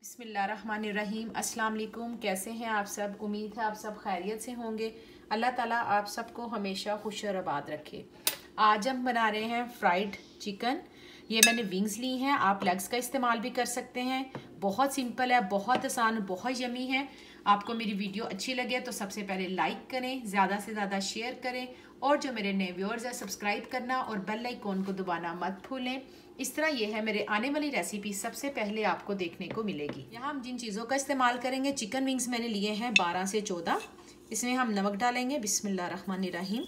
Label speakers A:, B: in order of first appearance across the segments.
A: बिस्मिल्लाहिर्रहमानिर्रहीम। अस्सलाम वालेकुम। कैसे हैं आप सब? उम्मीद है आप सब खैरियत से होंगे। अल्लाह ताला आप सबको हमेशा खुश और आबाद रखे। आज हम बना रहे हैं फ्राइड चिकन। ये मैंने विंग्स ली हैं, आप लेग्स का इस्तेमाल भी कर सकते हैं। बहुत सिंपल है, बहुत आसान, बहुत यमी है। आपको मेरी वीडियो अच्छी लगे तो सबसे पहले लाइक करें, ज़्यादा से ज़्यादा शेयर करें और जो मेरे नए व्यूअर्स हैं सब्सक्राइब करना और बेल आइकॉन को दबाना मत भूलें। इस तरह ये है मेरे आने वाली रेसिपी सबसे पहले आपको देखने को मिलेगी। यहाँ हम जिन चीज़ों का इस्तेमाल करेंगे, चिकन विंग्स मैंने लिए हैं 12 से 14। इसमें हम नमक डालेंगे बिस्मिल्लाहिर्रहमानिर्रहीम,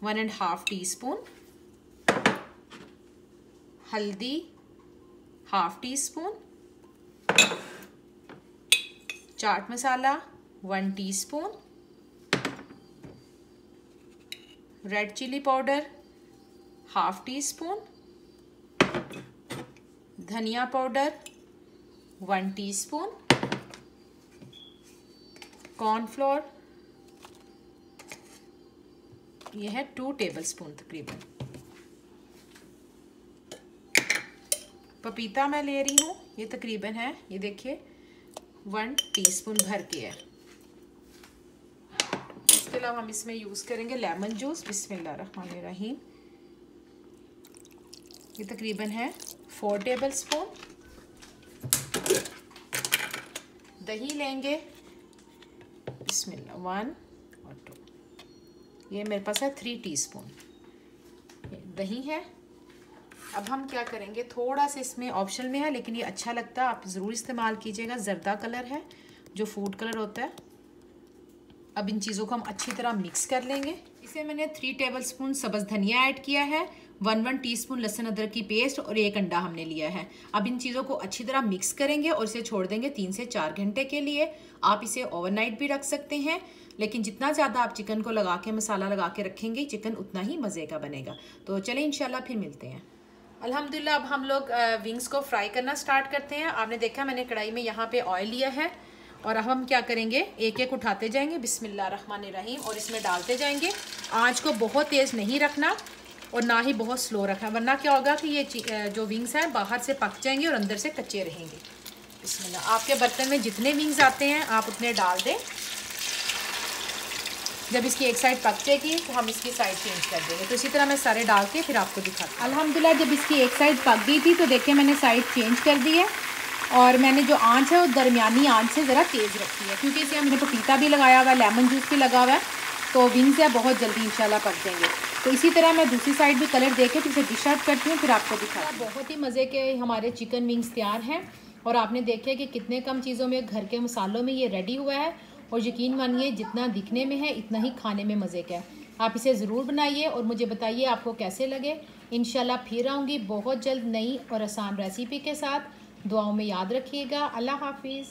A: 1.5 टीस्पून, हल्दी 1/2 टीस्पून, चाट मसाला 1 teaspoon, red chilli powder 1/2 teaspoon, धनिया पाउडर 1 टीस्पून, कॉर्नफ्लोर यह है 2 टेबलस्पून तकरीबन। पपीता मैं ले रही हूँ, ये तकरीबन है, ये देखिए 1 टीस्पून भर के है। इसके अलावा हम इसमें यूज़ करेंगे लेमन जूस बिस्मिल्लाहिर्रहमानिर्रहीम। ये तकरीबन है 4 टेबलस्पून। दही लेंगे बिस्मिल्लाह 1 और 2। ये मेरे पास है 3 टीस्पून दही है। अब हम क्या करेंगे, थोड़ा सा इसमें ऑप्शनल में है लेकिन ये अच्छा लगता है, आप ज़रूर इस्तेमाल कीजिएगा। जर्दा कलर है जो फूड कलर होता है। अब इन चीज़ों को हम अच्छी तरह मिक्स कर लेंगे। इसे मैंने 3 टेबलस्पून सब्ज़ धनिया ऐड किया है, 1 टीस्पून लहसुन अदरक की पेस्ट और 1 अंडा हमने लिया है। अब इन चीज़ों को अच्छी तरह मिक्स करेंगे और इसे छोड़ देंगे 3 से 4 घंटे के लिए। आप इसे ओवरनाइट भी रख सकते हैं, लेकिन जितना ज़्यादा आप चिकन को लगा के मसाला लगा के रखेंगे चिकन उतना ही मज़े का बनेगा। तो चलें इंशाल्लाह फिर मिलते हैं। अल्हम्दुलिल्लाह अब हम लोग विंग्स को फ्राई करना स्टार्ट करते हैं। आपने देखा मैंने कढ़ाई में यहाँ पे ऑयल लिया है और अब हम क्या करेंगे, एक एक उठाते जाएंगे बिस्मिल्लाहिर्रहमानिर्रहीम और इसमें डालते जाएंगे। आंच को बहुत तेज़ नहीं रखना और ना ही बहुत स्लो रखना, वरना क्या होगा कि ये जो विंग्स हैं बाहर से पक जाएंगे और अंदर से कच्चे रहेंगे। बिस्मिल्लाह। आपके बर्तन में जितने विंग्स आते हैं आप उतने डाल दें। जब इसकी एक साइड पक जाएगी तो हम इसकी साइड चेंज कर देंगे। तो इसी तरह मैं सारे डाल के फिर आपको दिखाती हूँ। अल्हम्दुलिल्लाह जब इसकी एक साइड पक गई थी तो देखिए मैंने साइड चेंज कर दी है और मैंने जो आंच है वो दरमियानी आंच से ज़रा तेज़ रखी है, क्योंकि इसे हमने पपीता भी लगाया हुआ है, लेमन जूस भी लगा हुआ है, तो विंग्स है बहुत जल्दी इंशाल्लाह पक जाएंगे। तो इसी तरह मैं दूसरी साइड भी कलर दे के फिर से डिश आउट करती हूँ, फिर आपको दिखाती हूँ। बहुत ही मज़े के हमारे चिकन विंग्स तैयार हैं और आपने देखा कि कितने कम चीज़ों में, घर के मसालों में ये रेडी हुआ है और यकीन मानिए जितना दिखने में है इतना ही खाने में मज़े का है। आप इसे ज़रूर बनाइए और मुझे बताइए आपको कैसे लगे। इंशाल्लाह फिर आऊँगी बहुत जल्द नई और आसान रेसिपी के साथ। दुआओं में याद रखिएगा। अल्लाह हाफिज़।